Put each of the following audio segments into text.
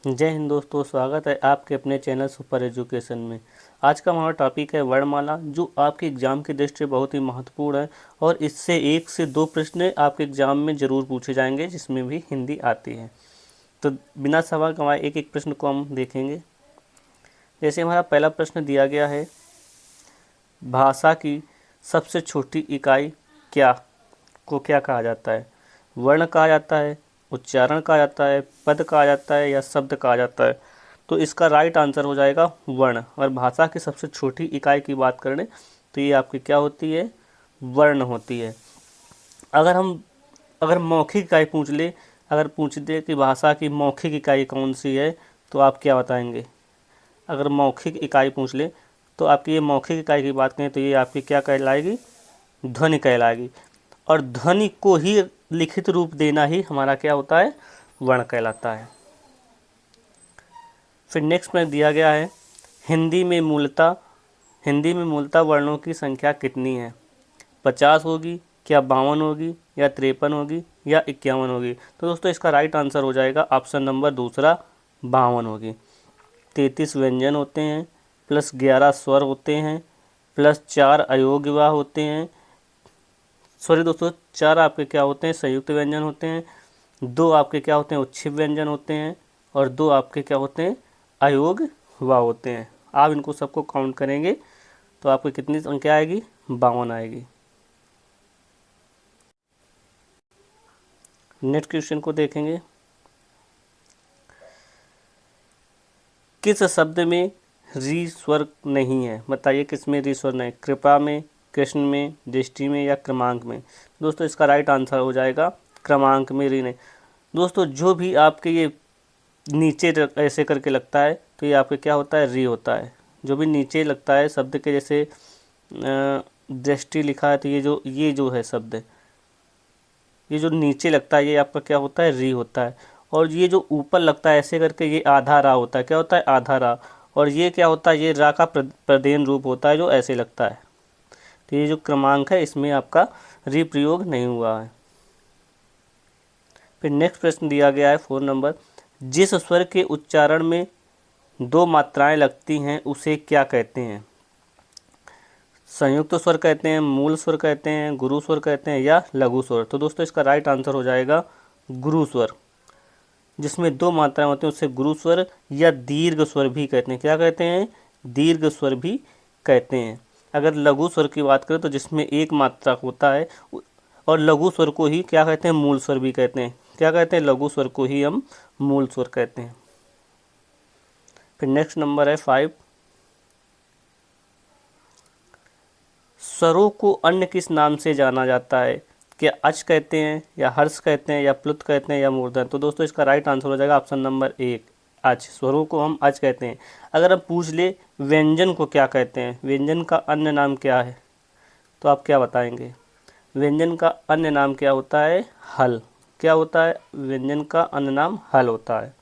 जय हिंद दोस्तों, स्वागत है आपके अपने चैनल सुपर एजुकेशन में। आज का हमारा टॉपिक है वर्णमाला, जो आपके एग्ज़ाम की दृष्टि से बहुत ही महत्वपूर्ण है और इससे 1 से 2 प्रश्न आपके एग्ज़ाम में ज़रूर पूछे जाएंगे, जिसमें भी हिंदी आती है। तो बिना सवाल गंवाए एक एक प्रश्न को हम देखेंगे। जैसे हमारा पहला प्रश्न दिया गया है, भाषा की सबसे छोटी इकाई क्या कहा जाता है? वर्ण कहा जाता है, उच्चारण कहा जाता है, पद कहा जाता है या शब्द कहा जाता है? तो इसका राइट आंसर हो जाएगा वर्ण। और भाषा की सबसे छोटी इकाई की बात करें तो ये आपकी क्या होती है? वर्ण होती है। अगर मौखिक इकाई पूछ ले, अगर पूछ दे कि भाषा की मौखिक इकाई कौन सी है, तो आप क्या बताएंगे? अगर मौखिक इकाई पूछ ले तो आपकी ये मौखिक इकाई की बात करें तो ये आपकी क्या कहलाएगी? ध्वनि कहलाएगी। और ध्वनि को ही लिखित रूप देना ही हमारा क्या होता है? वर्ण कहलाता है। फिर नेक्स्ट में दिया गया है, हिंदी में मूलतः वर्णों की संख्या कितनी है? 50 होगी, क्या 52 होगी, या 53 होगी, या 51 होगी? तो दोस्तों इसका राइट आंसर हो जाएगा ऑप्शन नंबर दूसरा, 52 होगी। 33 व्यंजन होते हैं, प्लस 11 स्वर होते हैं, प्लस 4 अयोग्यवाह होते हैं। सॉरी दोस्तों, 4 आपके क्या होते हैं? संयुक्त व्यंजन होते हैं। 2 आपके क्या होते हैं? उच्छिष्ट व्यंजन होते हैं। और 2 आपके क्या होते हैं? अयोग्यवाह होते हैं। आप इनको सबको काउंट करेंगे तो आपको कितनी संख्या आएगी? 52 आएगी। नेक्स्ट क्वेश्चन को देखेंगे, किस शब्द में री स्वर नहीं है? बताइए किस में री स्वर नहीं? कृपा में, कृष्ण में, दृष्टि में, या क्रमांक में? दोस्तों इसका राइट आंसर हो जाएगा क्रमांक में री नहीं। दोस्तों जो भी आपके ये नीचे ऐसे करके लगता है तो ये आपके क्या होता है? री होता है। जो भी नीचे लगता है शब्द के, जैसे दृष्टि लिखा है तो ये जो है शब्द, ये जो नीचे लगता है ये आपका क्या होता है? री होता है। और ये जो ऊपर लगता है ऐसे करके ये आधा रा होता है। क्या होता है? आधा रा। और ये क्या होता है? ये रा का प्रदेन रूप होता है जो ऐसे लगता है। तो ये जो क्रमांक है इसमें आपका री प्रयोग नहीं हुआ है। फिर नेक्स्ट प्रश्न दिया गया है 4 नंबर, जिस स्वर के उच्चारण में 2 मात्राएं लगती हैं उसे क्या कहते हैं? संयुक्त स्वर कहते हैं, मूल स्वर कहते हैं, गुरु स्वर कहते हैं, या लघु स्वर? तो दोस्तों इसका राइट आंसर हो जाएगा गुरु स्वर। जिसमें 2 मात्राएं होती हैं उसे गुरु स्वर या दीर्घ स्वर भी कहते हैं। क्या कहते हैं? दीर्घ स्वर भी कहते हैं। अगर लघु स्वर की बात करें तो जिसमें 1 मात्रा होता है, और लघु स्वर को ही क्या कहते हैं? मूल स्वर भी कहते हैं। क्या कहते हैं? लघु स्वर को ही हम मूल स्वर कहते हैं। फिर नेक्स्ट नंबर है 5, स्वरों को अन्य किस नाम से जाना जाता है? क्या अच कहते हैं, या हर्ष कहते हैं, या प्लुत कहते हैं, या मूर्धन? तो दोस्तों इसका राइट आंसर हो जाएगा ऑप्शन नंबर 1, अच। स्वरों को हम अच कहते हैं। अगर हम पूछ ले व्यंजन को क्या कहते हैं, व्यंजन का अन्य नाम क्या है, तो आप क्या बताएंगे? व्यंजन का अन्य नाम क्या होता है? हल। क्या होता है? व्यंजन का अन्य नाम हल होता है।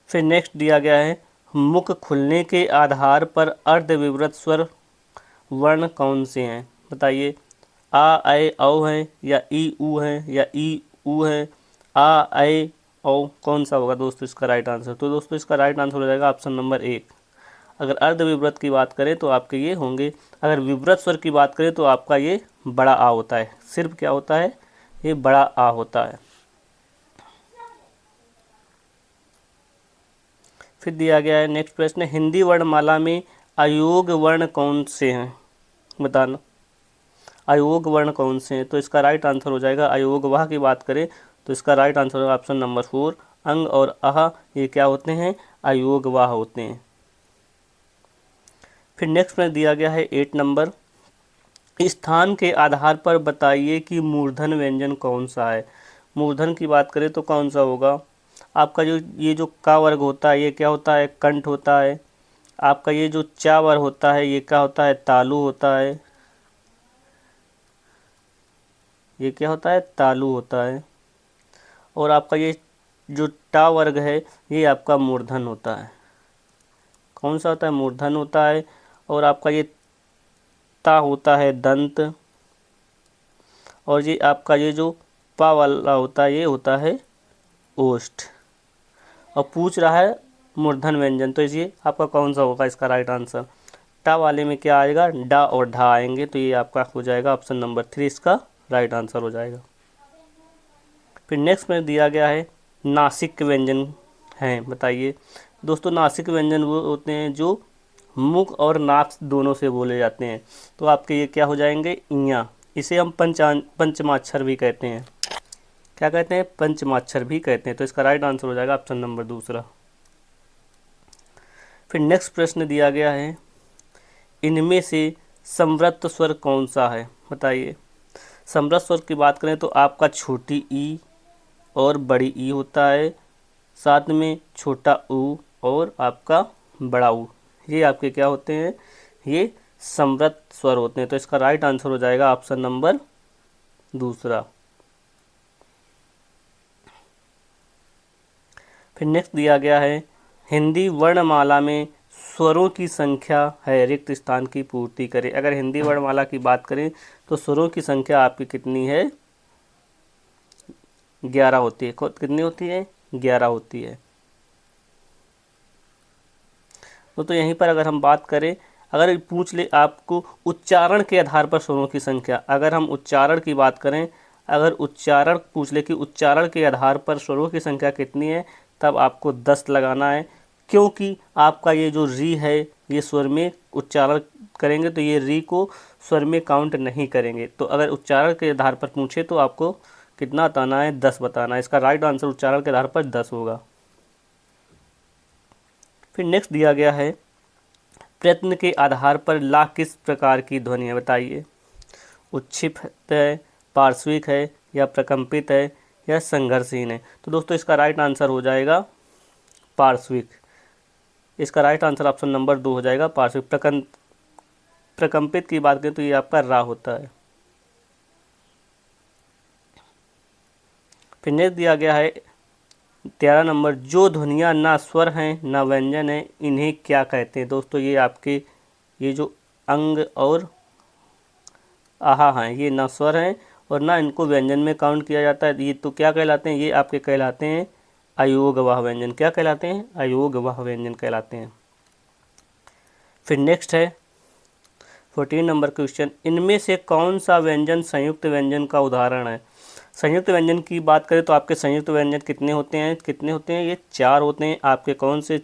फिर नेक्स्ट दिया गया है, मुख खुलने के आधार पर अर्धविवृत स्वर वर्ण कौन से हैं? बताइए। आ ऐ औ है, या ई ऊ है, या ई ऊ है? आ ऐ औ कौन सा होगा दोस्तों इसका राइट आंसर? तो दोस्तों इसका राइट आंसर हो जाएगा ऑप्शन नंबर 1। अगर अर्धविवृत की बात करें तो आपके ये होंगे। अगर विवृत स्वर की बात करें तो आपका ये बड़ा आ होता है। सिर्फ क्या होता है? ये बड़ा आ होता है। फिर दिया गया है नेक्स्ट प्रश्न, हिंदी वर्णमाला में अयोग वर्ण कौन से हैं? बताना। अयोग वर्ण कौन से हैं? तो इसका राइट आंसर हो जाएगा, अयोगवाह की बात करें तो इसका राइट आंसर होगा ऑप्शन नंबर 4, अंग और अह ये क्या होते हैं? अयोगवाह होते हैं। फिर नेक्स्ट में दिया गया है 8 नंबर, स्थान के आधार पर बताइए कि मूर्धन व्यंजन कौन सा है? मूर्धन की बात करें तो कौन सा होगा? आपका जो का वर्ग होता है ये क्या होता है? कंठ होता है। आपका ये जो चा वर्ग होता है ये क्या होता है? तालु होता है। ये क्या होता है? तालु होता है। और आपका ये जो टा वर्ग है ये आपका मूर्धन होता है। कौन सा होता है? मूर्धन होता है। और आपका ये ता होता है दंत। और ये आपका ये जो पा वाला होता है ये होता है ओष्ठ। और पूछ रहा है मूर्धन व्यंजन, तो ये आपका कौन सा होगा इसका राइट आंसर? टा वाले में क्या आएगा? डा और ढा आएंगे, तो ये आपका हो जाएगा ऑप्शन नंबर 3 इसका राइट आंसर हो जाएगा। फिर नेक्स्ट में दिया गया है नासिक व्यंजन हैं, बताइए। दोस्तों नासिक व्यंजन वो होते हैं जो मुख और नाक दोनों से बोले जाते हैं, तो आपके ये क्या हो जाएंगे? इयाँ। इसे हम पंचमाक्षर भी कहते हैं। क्या कहते हैं? पंचमाक्षर भी कहते हैं, तो इसका राइट आंसर हो जाएगा ऑप्शन नंबर दूसरा। फिर नेक्स्ट प्रश्न दिया गया है इनमें से समवृत्त स्वर कौन सा है, बताइए। समवृत्त स्वर की बात करें तो आपका छोटी ई और बड़ी ई होता है, साथ में छोटा ऊ और आपका बड़ा ऊ, ये आपके क्या होते हैं? ये समवृत्त स्वर होते हैं, तो इसका राइट आंसर हो जाएगा ऑप्शन नंबर दूसरा। फिर नेक्स्ट दिया गया है हिंदी वर्णमाला में स्वरों की संख्या है, रिक्त स्थान की पूर्ति करें। अगर हिंदी वर्णमाला की बात करें तो स्वरों की संख्या आपकी कितनी है? 11 होती है। कितनी होती है? 11 होती है। तो यहीं पर अगर हम बात करें, अगर पूछ ले आपको उच्चारण के आधार पर स्वरों की संख्या, अगर हम उच्चारण की बात करें, अगर उच्चारण पूछ ले कि उच्चारण के आधार पर स्वरों की संख्या कितनी है, तब आपको 10 लगाना है, क्योंकि आपका ये जो री है ये स्वर में उच्चारण करेंगे तो ये री को स्वर में काउंट नहीं करेंगे। तो अगर उच्चारण के आधार पर पूछे तो आपको कितना बताना है? 10 बताना है। इसका राइट आंसर उच्चारण के आधार पर 10 होगा। फिर नेक्स्ट दिया गया है प्रयत्न के आधार पर ला किस प्रकार की ध्वनि है, बताइए। उच्छिष्ट है, पार्श्विक है, या प्रकंपित है, या संघर्षहीन है। तो दोस्तों इसका राइट आंसर हो जाएगा पार्श्विक। इसका राइट आंसर ऑप्शन नंबर 2 हो जाएगा पार्श्विक। प्रकंपित की बात करें तो ये आपका रा होता है। फिर नेक्स्ट दिया गया है 13 नंबर, जो ध्वनियाँ ना स्वर हैं ना व्यंजन है इन्हें क्या कहते हैं। दोस्तों ये आपके ये जो अंग और आहा हैं ये ना स्वर हैं और ना इनको व्यंजन में काउंट किया जाता है, ये तो क्या कहलाते हैं? ये आपके कहलाते हैं अयोगवाह व्यंजन। क्या कहलाते हैं? अयोगवाह व्यंजन कहलाते हैं। फिर नेक्स्ट है 14 नंबर क्वेश्चन, इनमें से कौन सा व्यंजन संयुक्त व्यंजन का उदाहरण है। संयुक्त व्यंजन की बात करें तो आपके संयुक्त व्यंजन कितने होते हैं? कितने होते हैं? ये 4 होते हैं आपके। कौन से?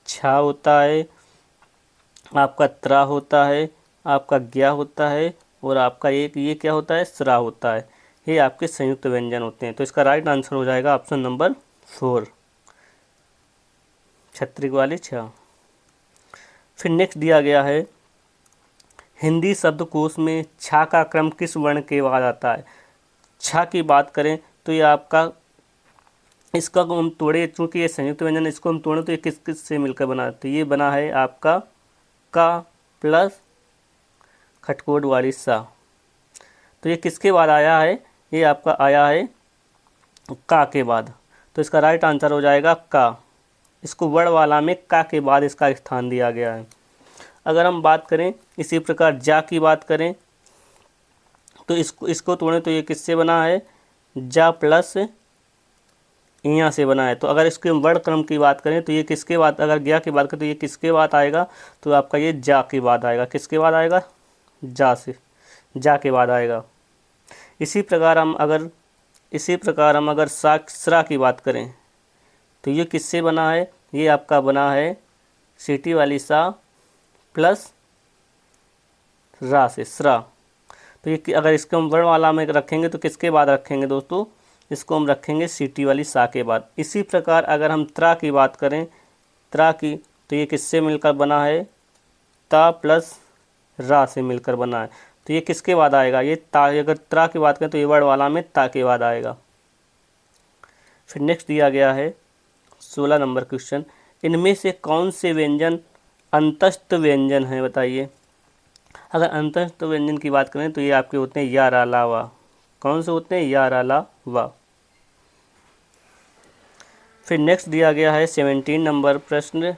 छा होता है, आपका त्रा होता है, आपका ज्ञा होता है, और आपका एक ये क्या होता है? स्रा होता है। ये आपके संयुक्त व्यंजन होते हैं, तो इसका राइट आंसर हो जाएगा ऑप्शन नंबर 4, छत्रिक वाली छा। फिर नेक्स्ट दिया गया है हिंदी शब्दकोश में छा का क्रम किस वर्ण के बाद आता है। छा की बात करें तो ये आपका, इसका को हम तोड़े, चूँकि ये संयुक्त व्यंजन, इसको हम तोड़े तो ये किस किस से मिलकर बना है? तो ये बना है आपका का प्लस खटकोट वाली सा। तो ये किसके बाद आया है? ये आपका आया है का के बाद, तो इसका राइट आंसर हो जाएगा का। इसको वर्णमाला में का के बाद इसका स्थान दिया गया है। अगर हम बात करें इसी प्रकार जा की बात करें तो इसको तोड़ें तो ये किससे बना है? जा प्लस इया से बना है। तो अगर इसके वर्ण क्रम की बात करें तो ये किसके बाद, अगर ज्ञा की बात करें तो ये किसके बाद आएगा? तो आपका ये जा के बाद आएगा। किसके बाद आएगा? जा से, जा के बाद आएगा। इसी प्रकार हम अगर स्रा की बात करें तो ये किससे बना है? ये आपका बना है सीटी वाली सा प्लस रा से, स्रा। तो ये अगर इसको हम वर्णमाला में रखेंगे तो किसके बाद रखेंगे दोस्तों? इसको हम रखेंगे सीटी वाली सा के बाद। इसी प्रकार अगर हम त्रा की बात करें, त्रा की, तो ये किससे मिलकर बना है? ता प्लस रा से मिलकर बना है। तो ये किसके बाद आएगा? ये ता। अगर त्रा की बात करें तो ये वर्णमाला में ता के बाद आएगा। फिर नेक्स्ट दिया गया है 16 नंबर क्वेश्चन, इनमें से कौन से व्यंजन अंतस्थ व्यंजन हैं, बताइए। अगर अंतस्थ व्यंजन की बात करें तो ये आपके होते हैं या रा ला वा। कौन से होते हैं? या रा ला वा। फिर नेक्स्ट दिया गया है 17 नंबर प्रश्न,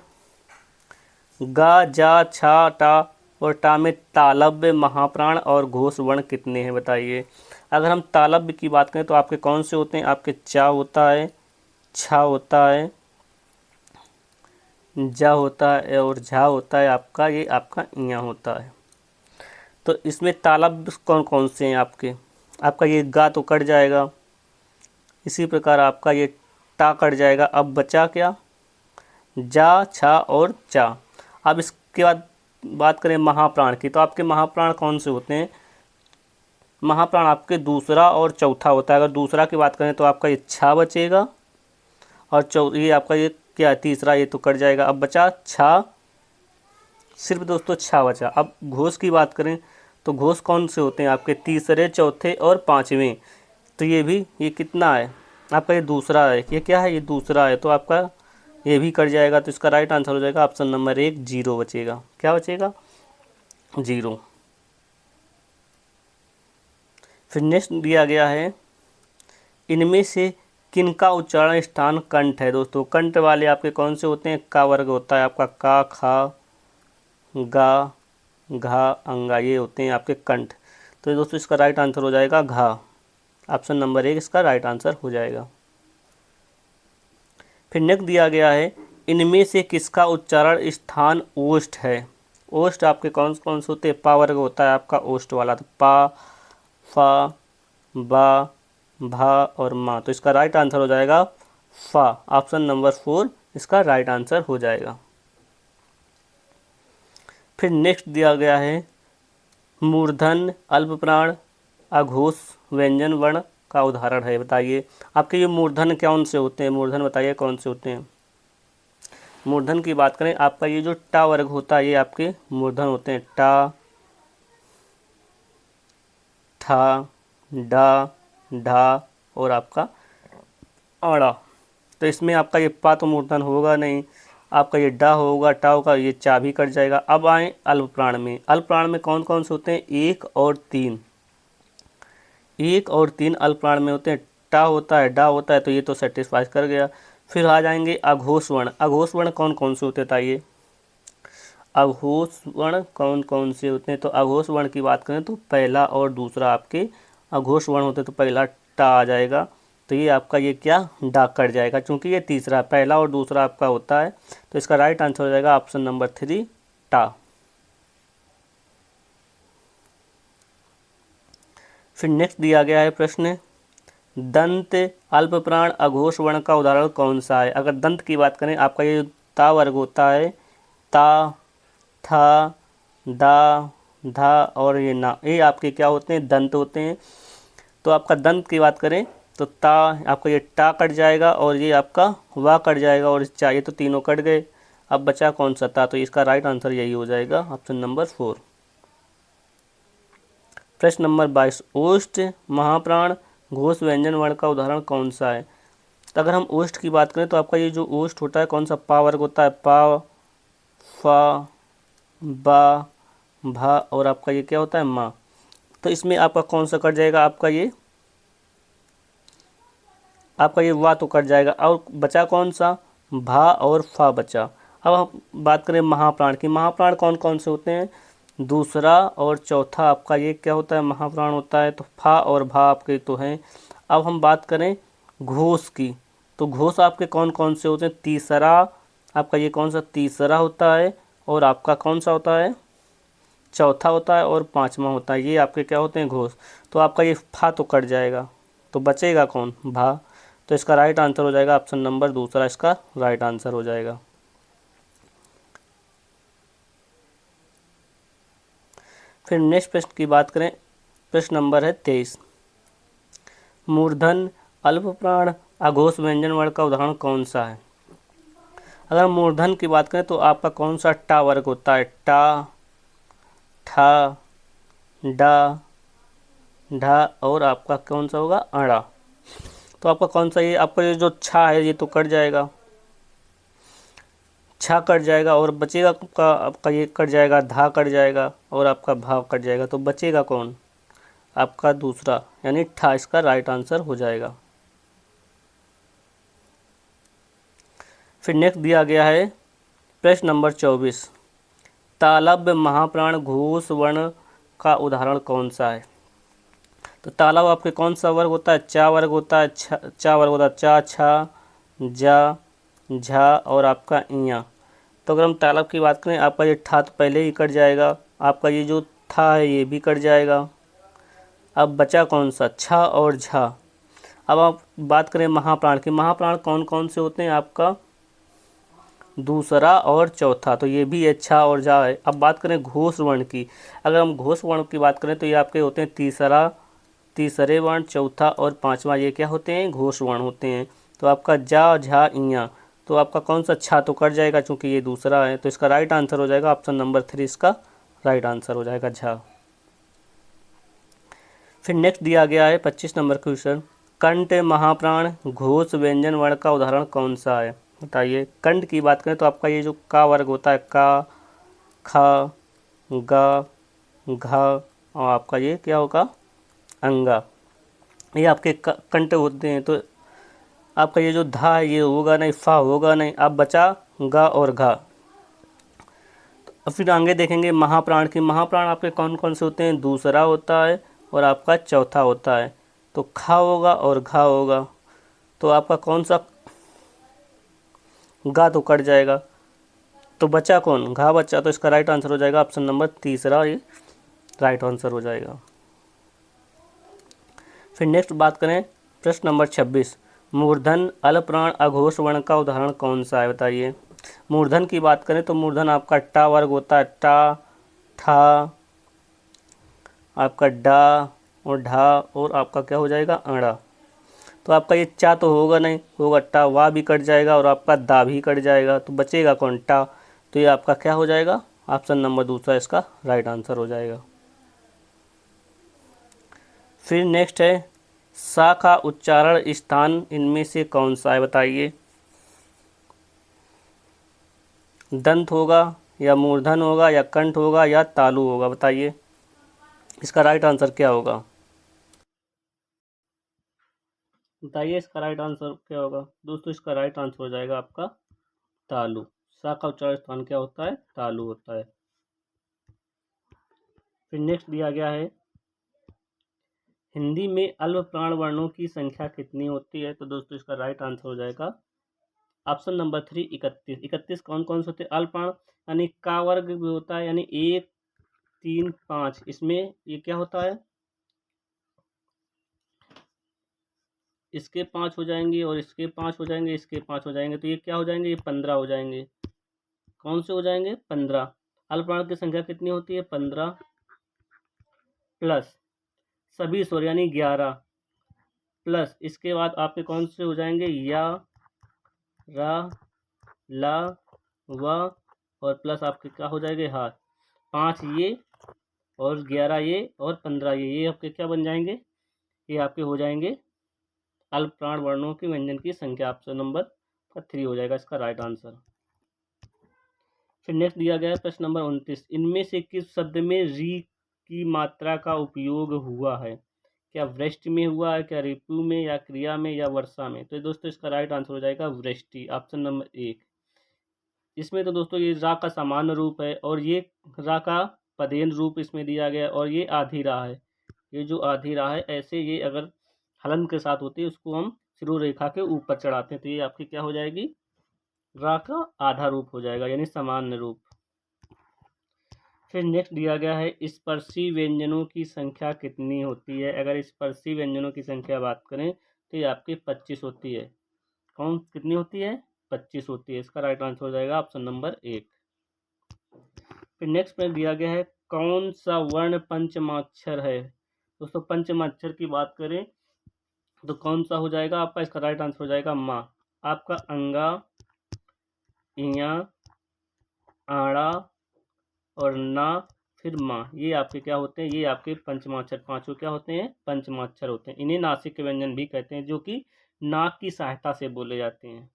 गा जा छा टा और टा में तालव्य, महाप्राण और घोष वर्ण कितने हैं, बताइए। अगर हम तालव्य की बात करें तो आपके कौन से होते हैं? आपके चा होता है, छा होता है, जा होता है और झा होता है आपका, ये आपका इया होता है। तो इसमें तालब कौन कौन से हैं आपके? आपका ये गा तो कट जाएगा, इसी प्रकार आपका ये टा कट जाएगा। अब बचा क्या? जा, छा और चा। अब इसके बाद बात करें महाप्राण की, तो आपके महाप्राण कौन से होते हैं? महाप्राण आपके दूसरा और चौथा होता है। अगर दूसरा की बात करें तो आपका ये छा बचेगा, और ये आपका ये क्या है? तीसरा, ये तो कट जाएगा। अब बचा छा, सिर्फ दोस्तों छा बचा। अब घोष की बात करें तो घोष कौन से होते हैं आपके? तीसरे, चौथे और पाँचवें। तो ये कितना है आपका? ये दूसरा है। ये क्या है? ये दूसरा है, तो आपका ये भी कट जाएगा। तो इसका राइट आंसर हो जाएगा ऑप्शन नंबर 1, 0 बचेगा। क्या बचेगा? 0। फिर नेक्स्ट दिया गया है, इनमें से किनका उच्चारण स्थान कंठ है? दोस्तों कंठ वाले आपके कौन से होते हैं? का वर्ग होता है आपका, का, खा, गा, घा, अंगा, ये होते हैं आपके कंठ। तो दोस्तों इसका राइट आंसर हो जाएगा घा। ऑप्शन नंबर 1 इसका राइट आंसर हो जाएगा। फिर नेक्स्ट दिया गया है, इनमें से किसका उच्चारण स्थान ओष्ठ है? ओष्ठ आपके कौन कौन से होते हैं? पा वर्ग होता है आपका ओष्ठ वाला, तो पा, फा, बा, भा और मा। तो इसका राइट आंसर हो जाएगा फा। ऑप्शन नंबर 4 इसका राइट आंसर हो जाएगा। फिर नेक्स्ट दिया गया है, मूर्धन, अल्पप्राण, अघोष व्यंजन वर्ण का उदाहरण है। बताइए आपके ये मूर्धन कौन से होते हैं? मूर्धन बताइए कौन से होते हैं? मूर्धन की बात करें, आपका ये जो टा वर्ग होता है ये आपके मूर्धन होते हैं। टा, ठा, डा, ढा और आपका अड़ा। तो इसमें आपका ये पा तो मूर्धन होगा नहीं, आपका ये डा होगा, टा होगा, ये चा भी कट जाएगा। अब आए अल्पप्राण में। अल्पप्राण में कौन कौन से होते हैं? 1 और 3। 1 और 3 अल्पप्राण में होते हैं। टा होता है, डा होता है, तो ये तो सेटिस्फाई कर गया। फिर आ जाएंगे अघोष वर्ण। अघोष वर्ण कौन कौन से होते हैं बताइए? अघोष वर्ण कौन कौन से होते हैं? तो अघोष वर्ण की बात करें तो पहला और दूसरा आपके अघोष वर्ण होते हैं। तो पहला टा आ जाएगा, तो ये आपका ये क्या? डा कट जाएगा, क्योंकि ये तीसरा, पहला और दूसरा आपका होता है। तो इसका राइट आंसर हो जाएगा ऑप्शन नंबर 3, टा। फिर नेक्स्ट दिया गया है प्रश्न, दंत, अल्पप्राण, अघोष वर्ण का उदाहरण कौन सा है? अगर दंत की बात करें, आपका ये ता वर्ग होता है, ता, था, दा, धा और ये ना, ये आपके क्या होते हैं? दंत होते हैं। तो आपका दंत की बात करें तो ता, आपका ये टा कट जाएगा और ये आपका वा कट जाएगा और चा, ये तो तीनों कट गए। अब बचा कौन सा? ता। तो इसका राइट आंसर यही हो जाएगा ऑप्शन नंबर 4। प्रश्न नंबर 22, ओष्ठ, महाप्राण, घोष व्यंजन वर्ण का उदाहरण कौन सा है? तो अगर हम ओष्ठ की बात करें तो आपका ये जो ओष्ठ होता है कौन सा? पा वर्ग होता है। पा, फा, बा, भा और आपका ये क्या होता है? मा। तो इसमें आपका कौन सा कट जाएगा? आपका ये वा तो कट जाएगा, और बचा कौन सा? भा और फा बचा। अब हम बात करें महाप्राण की। महाप्राण कौन कौन से होते हैं? दूसरा और चौथा आपका ये क्या होता है? महाप्राण होता है। तो फा और भा आपके तो हैं। अब हम बात करें घोष की, तो घोष आपके कौन कौन से होते हैं? तीसरा, आपका ये कौन सा? तीसरा होता है, और आपका कौन सा होता है? चौथा होता है, और पांचवा होता है। ये आपके क्या होते हैं? घोष। तो आपका ये फा तो कट जाएगा, तो बचेगा कौन? भा। तो इसका राइट आंसर हो जाएगा ऑप्शन नंबर दूसरा, इसका राइट आंसर हो जाएगा। फिर नेक्स्ट प्रश्न की बात करें, प्रश्न नंबर है 23, मूर्धन, अल्पप्राण, अघोष व्यंजन वर्ण का उदाहरण कौन सा है? अगर मूर्धन की बात करें तो आपका कौन सा टा वर्ग होता है? टा, ठा, डा, ढा और आपका कौन सा होगा? अड़ा। तो आपका कौन सा? ये आपका ये जो छा है ये तो कट जाएगा, छा कट जाएगा, और बचेगा आपका ये कट जाएगा, धा कट जाएगा और आपका भाव कट जाएगा। तो बचेगा कौन? आपका दूसरा, यानी ठा। इसका राइट आंसर हो जाएगा। फिर नेक्स्ट दिया गया है प्रश्न नंबर 24, तालव्य, महाप्राण, घोष वर्ण का उदाहरण कौन सा है? तो तालव्य आपके कौन सा वर्ग होता है? चा वर्ग होता है। चा वर्ग होता है। चा, छा, जा, झा और आपका इया। तो अगर हम तालाब की बात करें, आपका ये ठा तो पहले ही कट जाएगा, आपका ये जो था है ये भी कट जाएगा। अब बचा कौन सा, छा और झा। अब आप बात करें महाप्राण की, महाप्राण कौन कौन से होते हैं, आपका दूसरा और चौथा, तो ये भी अच्छा और जा है। अब बात करें घोष वर्ण की, अगर हम घोष वर्ण की बात करें तो ये आपके होते हैं तीसरे वर्ण, चौथा और पांचवा, ये क्या होते हैं, घोष वर्ण होते हैं। तो आपका जा, झा, इया, तो आपका कौन सा, छा तो कट जाएगा क्योंकि ये दूसरा है, तो इसका राइट आंसर हो जाएगा ऑप्शन नंबर 3, इसका राइट आंसर हो जाएगा झा। फिर नेक्स्ट दिया गया है 25 नंबर क्वेश्चन, कंठ महाप्राण घोष व्यंजन वर्ण का उदाहरण कौन सा है, बताइए। कंठ की बात करें तो आपका ये जो का वर्ग होता है, का, खा, गा, घा और आपका ये क्या होगा, अंगा, ये आपके कंठ होते हैं। तो आपका ये जो धा है ये होगा नहीं, फा होगा नहीं, अब बचा गा और घा। अब फिर आगे देखेंगे महाप्राण की, महाप्राण आपके कौन कौन से होते हैं, दूसरा होता है और आपका चौथा होता है। तो खा होगा और घा होगा, तो आपका कौन सा, गा तो कट जाएगा, तो बचा कौन, घा बचा, तो इसका राइट आंसर हो जाएगा ऑप्शन नंबर तीसरा, ये राइट आंसर हो जाएगा। फिर नेक्स्ट बात करें प्रश्न नंबर 26, मूर्धन अल्पप्राण अघोष वर्ण का उदाहरण कौन सा है, बताइए। मूर्धन की बात करें तो मूर्धन आपका टा वर्ग होता है, टा, ठा, आपका डा और ढा और आपका क्या हो जाएगा, अड़ा। तो आपका ये चा तो होगा नहीं, होगा टा, वा भी कट जाएगा और आपका दा भी कट जाएगा, तो बचेगा कौन, टा। तो ये आपका क्या हो जाएगा, ऑप्शन नंबर दूसरा इसका राइट आंसर हो जाएगा। फिर नेक्स्ट है सा का उच्चारण स्थान इनमें से कौन सा है, बताइए। दंत होगा या मूर्धन होगा या कंठ होगा या तालु होगा, बताइए इसका राइट आंसर क्या होगा, बताइए इसका राइट आंसर क्या होगा। दोस्तों इसका राइट आंसर हो जाएगा आपका तालु। सा का उच्चारण स्थान क्या होता है, तालु होता है। फिर नेक्स्ट दिया गया है हिंदी में अल्प प्राण वर्णों की संख्या कितनी होती है, तो दोस्तों इसका राइट आंसर हो जाएगा ऑप्शन नंबर 3, 31। 31 कौन कौन से होते हैं, अल्प प्राण, यानी का वर्ग भी होता है, यानी 1, 3, 5, इसमें ये क्या होता है, इसके 5 हो जाएंगे और इसके 5 हो जाएंगे, इसके 5 हो जाएंगे, तो ये क्या हो जाएंगे, ये 15 हो जाएंगे। कौन से हो जाएंगे, 15। अल्प प्राण की संख्या कितनी होती है, 15 प्लस सभी स्वर यानी 11 प्लस इसके बाद आपके कौन से हो जाएंगे, या, रा, ला, वा और प्लस आपके क्या हो जाएंगे, हाथ। 5 ये और 11 ये और 15 ये आपके क्या बन जाएंगे, ये आपके हो जाएंगे अल्प प्राण वर्णों के व्यंजन की संख्या। ऑप्शन नंबर 3 हो जाएगा इसका राइट आंसर। फिर नेक्स्ट दिया गया है प्रश्न नंबर 29, इनमें से किस शब्द में री की मात्रा का उपयोग हुआ है, क्या वृष्टि में हुआ है, क्या ऋतु में या क्रिया में या वर्षा में, तो दोस्तों इसका राइट आंसर हो जाएगा वृष्टि, ऑप्शन नंबर 1। इसमें तो दोस्तों ये रा का सामान्य रूप है और ये रा का पदेन रूप इसमें दिया गया है और ये आधी रा है। ये जो आधी रा है ऐसे ये अगर हलन के साथ होती है उसको हम शिरो रेखा के ऊपर चढ़ाते हैं, तो ये आपकी क्या हो जाएगी, रा का आधा रूप हो जाएगा यानी सामान्य रूप। फिर नेक्स्ट दिया गया है स्पर्शी व्यंजनों की संख्या कितनी होती है, अगर स्पर्शी व्यंजनों की संख्या बात करें तो ये आपकी 25 होती है। कौन कितनी होती है, 25 होती है, इसका राइट आंसर हो जाएगा ऑप्शन नंबर 1। फिर नेक्स्ट में दिया गया है कौन सा वर्ण पंचमाक्षर है, दोस्तों पंचमाक्षर की बात करें तो कौन सा हो जाएगा आपका, इसका राइट आंसर हो जाएगा माँ। आपका अंगा, इया, आड़ा और ना, फिर माँ, ये आपके क्या होते हैं, ये आपके पंचमाक्षर, पांचों क्या होते हैं, पंचमाक्षर होते हैं। इन्हें नासिक के व्यंजन भी कहते हैं जो कि नाक की सहायता से बोले जाते हैं।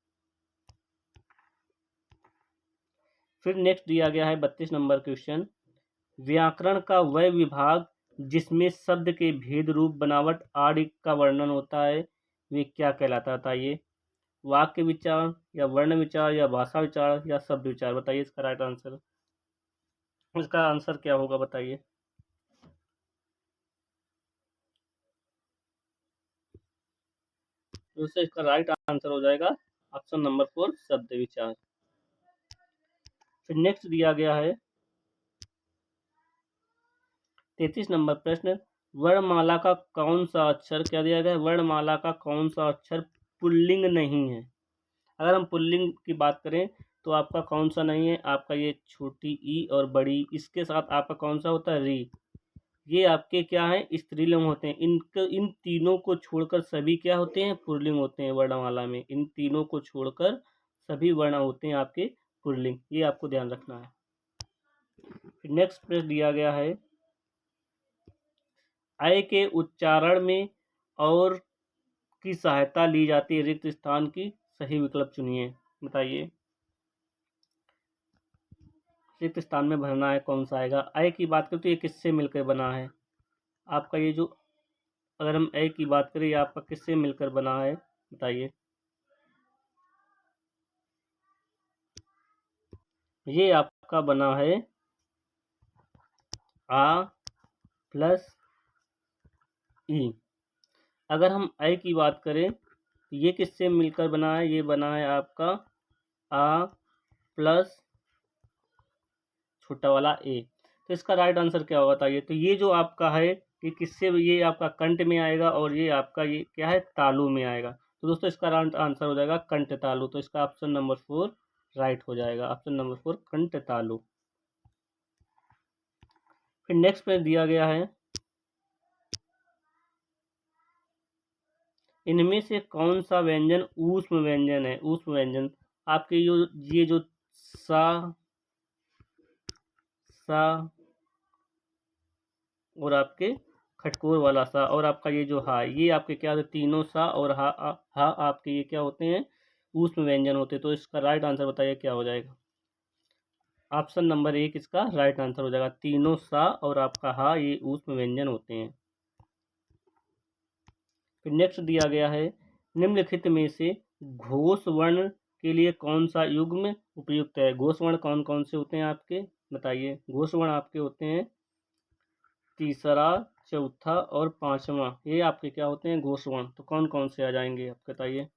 फिर नेक्स्ट दिया गया है 32 नंबर क्वेश्चन, व्याकरण का वह विभाग जिसमें शब्द के भेद रूप बनावट आदि का वर्णन होता है वे क्या कहलाता है, बताइए। वाक्य विचार या वर्ण विचार या भाषा विचार या शब्द विचार, बताइए इसका राइट आंसर, इसका आंसर क्या होगा बताइए। तो इसका राइट आंसर हो जाएगा ऑप्शन नंबर 4 शब्द विचार। फिर नेक्स्ट दिया गया है 33 नंबर प्रश्न, वर्णमाला का कौन सा अक्षर, क्या दिया गया है, वर्णमाला का कौन सा अक्षर पुल्लिंग नहीं है। अगर हम पुल्लिंग की बात करें तो आपका कौन सा नहीं है, आपका ये छोटी ई और बड़ी, इसके साथ आपका कौन सा होता है, री। ये आपके क्या है, स्त्रीलिंग होते हैं। इन तीनों को छोड़कर सभी क्या होते हैं, पुल्लिंग होते हैं वर्णमाला में। इन तीनों को छोड़कर सभी वर्ण होते हैं आपके पुल्लिंग, ये आपको ध्यान रखना है। फिर नेक्स्ट प्रश्न दिया गया है, अ के उच्चारण में और की सहायता ली जाती है, रिक्त स्थान की सही विकल्प चुनिए। बताइए, रिक्त स्थान में भरना है, कौन सा आएगा। अ की बात करें तो ये किससे मिलकर बना है, आपका ये जो, अगर हम अ की बात करें, ये आपका किससे मिलकर बना है, बताइए। ये आपका बना है आ प्लस ई। अगर हम अ की बात करें तो ये किससे मिलकर बना है, ये बना है आपका आ प्लस छोटा वाला ए। तो इसका राइट आंसर क्या होगा बताइए। तो ये जो आपका है, ये किससे, ये आपका कंठ में आएगा और ये आपका ये क्या है, तालु में आएगा। तो दोस्तों इसका राइट आंसर हो जाएगा कंठ तालु। तो इसका ऑप्शन नंबर 4 राइट हो जाएगा, ऑप्शन नंबर 4 कंठ तालु। फिर नेक्स्ट पे दिया गया है, इनमें से कौन सा व्यंजन ऊष्म व्यंजन है। ऊष्म व्यंजन आपके जो ये जो सा सा और आपके खटकोर वाला सा और आपका ये जो हा, ये आपके क्या होते, तीनों सा और हा आपके ये क्या होते हैं, ऊष्म व्यंजन होते हैं। तो इसका राइट आंसर बताइए क्या हो जाएगा। ऑप्शन नंबर 1 इसका राइट आंसर हो जाएगा। तीनों सा और आपका हा ये ऊष्म व्यंजन होते हैं। फिर नेक्स्ट दिया गया है, निम्नलिखित में से घोष वर्ण के लिए कौन सा युग्म उपयुक्त है। घोष वर्ण कौन कौन से होते हैं आपके, बताइए। घोष वर्ण आपके होते हैं तीसरा, चौथा और पांचवा, ये आपके क्या होते हैं, घोष वर्ण। तो कौन कौन से आ जाएंगे आप बताइए।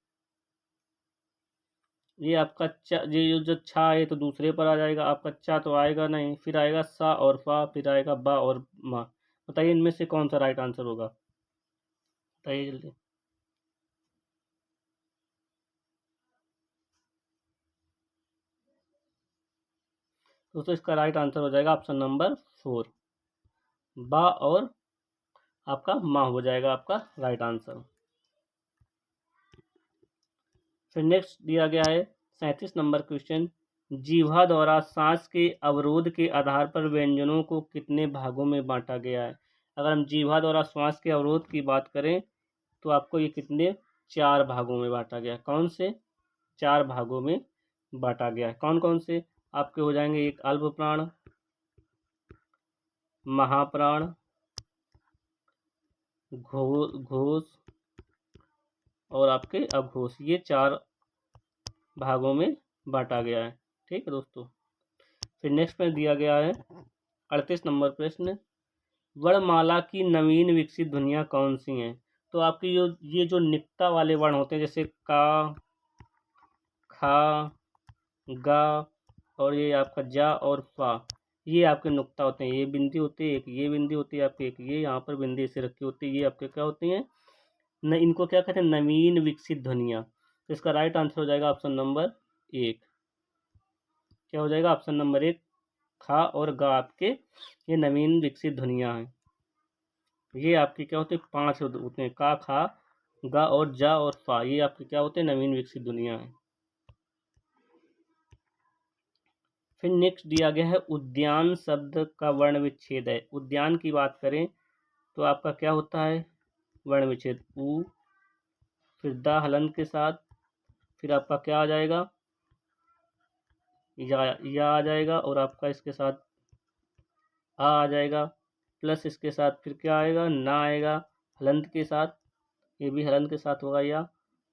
ये आपका ये जो छा है तो दूसरे पर आ जाएगा, आपका चा तो आएगा नहीं, फिर आएगा सा और फा, फिर आएगा बा और मा। बताइए इनमें से कौन सा राइट आंसर होगा, बताइए जल्दी। दोस्तों इसका राइट आंसर हो जाएगा ऑप्शन नंबर 4, बा और आपका मा हो जाएगा आपका राइट आंसर। फिर नेक्स्ट दिया गया है 37 नंबर क्वेश्चन, जीवा द्वारा सांस के अवरोध के आधार पर व्यंजनों को कितने भागों में बांटा गया है। अगर हम जीवा द्वारा श्वास के अवरोध की बात करें तो आपको ये कितने, 4 भागों में बांटा गया है। कौन से, 4 भागों में बांटा गया है। कौन कौन से आपके हो जाएंगे, एक अल्प प्राण, महाप्राण, घोष और आपके अघोष, ये 4 भागों में बांटा गया है। ठीक है दोस्तों। फिर नेक्स्ट में दिया गया है 38 नंबर प्रश्न, वर्णमाला की नवीन विकसित ध्वनियाँ कौन सी हैं। तो आपकी जो ये जो निकटा वाले वर्ण होते हैं, जैसे का, खा, गा और ये आपका जा और फा, ये आपके नुक्ता होते हैं। ये बिंदी होती है, एक ये बिंदी होती है आपकी, एक ये यहाँ पर बिंदी ऐसे रखी होती है। ये आपके क्या होती हैं, न इनको क्या कहते हैं, नवीन विकसित ध्वनियाँ। तो इसका राइट आंसर हो जाएगा ऑप्शन नंबर 1, क्या हो जाएगा ऑप्शन नंबर 1, खा और गा आपके ये नवीन विकसित ध्वनियाँ हैं। ये आपके क्या होते हैं, 5 होते हैं, का, खा, गा और जा और फा, ये आपके क्या होते हैं, नवीन विकसित ध्वनियाँ हैं। फिर नेक्स्ट दिया गया है, उद्यान शब्द का वर्ण विच्छेद है। उद्यान की बात करें तो आपका क्या होता है, वर्ण विच्छेद उ, फिर दा हलन के साथ, फिर आपका क्या आ जाएगा, या आ जाएगा और आपका इसके साथ आ जाएगा, प्लस इसके साथ फिर क्या आएगा, ना आएगा, हलंत के साथ, ये भी हलंत के साथ होगा या,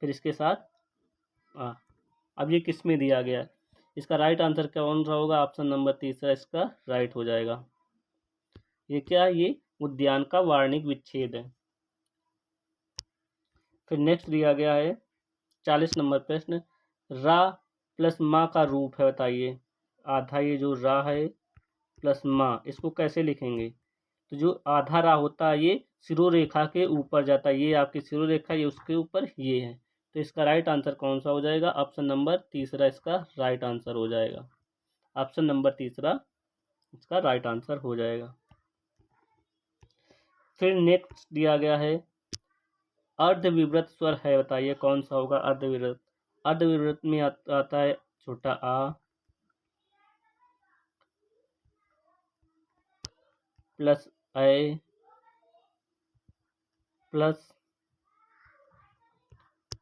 फिर इसके साथ आ। अब ये किस में दिया गया है, इसका राइट आंसर कौन सा होगा, ऑप्शन नंबर 3 इसका राइट हो जाएगा। ये क्या, ये उद्यान का वार्णिक विच्छेद है। फिर नेक्स्ट दिया गया है 40 नंबर प्रश्न, रा प्लस माँ का रूप है, बताइए। आधा ये जो रा है प्लस माँ, इसको कैसे लिखेंगे? तो जो आधा रा होता है ये शिरोरेखा के ऊपर जाता है, ये आपकी शिरोरेखा, ये उसके ऊपर ये है। तो इसका राइट आंसर कौन सा हो जाएगा? ऑप्शन नंबर तीसरा इसका राइट आंसर हो जाएगा। ऑप्शन नंबर तीसरा इसका राइट आंसर हो जाएगा। फिर नेक्स्ट दिया गया है अर्धविवृत स्वर है, बताइए कौन सा होगा अर्धविवृत? अर्धविवृत में आता है छोटा आ प्लस ए प्लस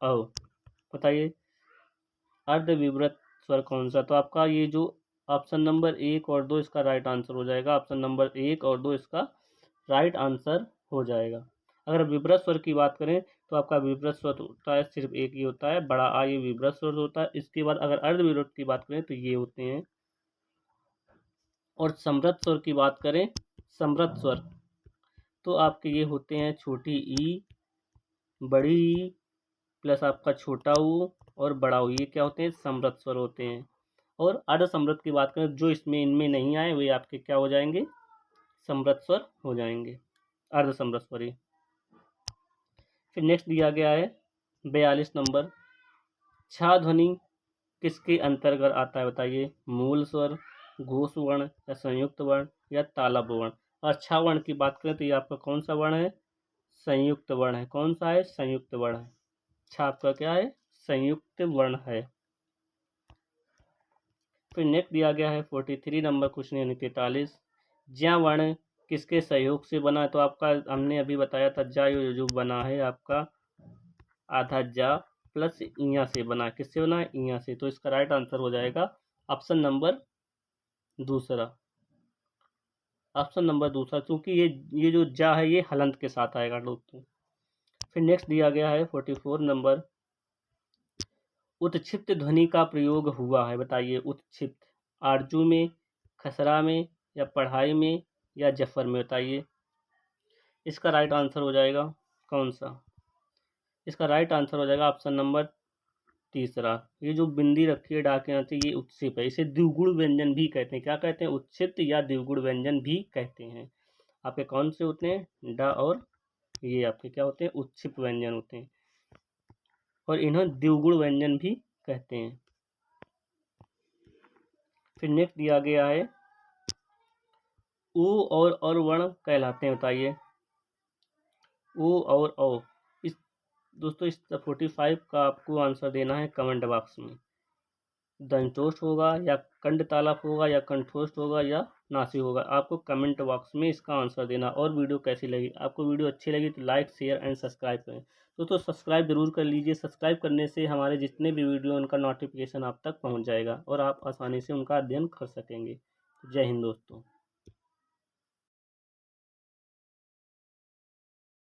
औ। बताइए अर्धविवृत स्वर कौन सा? तो आपका ये जो ऑप्शन नंबर 1 और 2 इसका राइट आंसर हो जाएगा। ऑप्शन नंबर 1 और 2 इसका राइट आंसर हो जाएगा। अगर विवृत स्वर की बात करें तो आपका विवृत स्वर होता है सिर्फ एक ही होता है, बड़ा आ, ये विवृत स्वर होता है। इसके बाद अगर अर्धविवृत की बात करें तो ये होते हैं। और समृद्ध स्वर की बात करें, समृद्ध स्वर तो आपके ये होते हैं छोटी ई, बड़ी ई प्लस आपका छोटा ऊ और बड़ा ऊ, ये क्या होते हैं? समृद्ध स्वर होते हैं। और अर्ध समृद्ध की बात करें, जो इसमें इनमें नहीं आए वे आपके क्या हो जाएंगे? समृद्ध स्वर हो जाएंगे, अर्ध समृद्ध स्वर ही। फिर नेक्स्ट दिया गया है 42 नंबर, छा ध्वनि किसके अंतर्गत आता है? बताइए। मूल स्वर, घोष वर्ण या संयुक्त वर्ण या तालव्य वर्ण? और छा वर्ण की बात करें तो ये आपका कौन सा वर्ण है? संयुक्त वर्ण है। कौन सा है? संयुक्त वर्ण है। छा आपका क्या है? संयुक्त वर्ण है। फिर नेक्स्ट दिया गया है 43 नंबर क्वेश्चन यानी 43, ज्या वर्ण किसके सहयोग से बना है? तो आपका हमने अभी बताया था जा जो बना है आपका आधा जा प्लस इया से बना है। किससे बना है? इया से। तो इसका राइट आंसर हो जाएगा ऑप्शन नंबर दूसरा। ऑप्शन नंबर दूसरा, क्योंकि ये जो जा है ये हलंत के साथ आएगा दोस्तों। फिर नेक्स्ट दिया गया है 44 नंबर, उत्क्षिप्त ध्वनि का प्रयोग हुआ है, बताइए। उत्क्षिप्त आरजू में, खसरा में या पढ़ाई में या जफर में? बताइए इसका राइट आंसर हो जाएगा कौन सा? इसका राइट आंसर हो जाएगा ऑप्शन नंबर तीसरा। ये जो बिंदी रखी है डाके आती है ये उत्क्षिप है, इसे द्विगुण व्यंजन भी कहते हैं। क्या कहते हैं? उत्क्षिप्त या द्विगुण व्यंजन भी कहते हैं। आपके कौन से होते हैं? डा और ये आपके क्या होते हैं? उत्क्षिप्त व्यंजन होते हैं, और इन्हें द्विगुण व्यंजन भी कहते हैं। फिर नेक्स्ट दिया गया है ऊ और वर्ण कहलाते हैं, बताइए। ऊ और औ। इस दोस्तों इस 45 का आपको आंसर देना है कमेंट बॉक्स में। दंतोष्ठ होगा या कंड तालप होगा या कंठोष्ठ होगा या नासिक होगा? आपको कमेंट बॉक्स में इसका आंसर देना। और वीडियो कैसी लगी? आपको वीडियो अच्छी लगी तो लाइक शेयर एंड सब्सक्राइब करें। दोस्तों सब्सक्राइब जरूर कर लीजिए। सब्सक्राइब करने से हमारे जितने भी वीडियो उनका नोटिफिकेशन आप तक पहुंच जाएगा और आप आसानी से उनका अध्ययन कर सकेंगे। जय हिंद दोस्तों।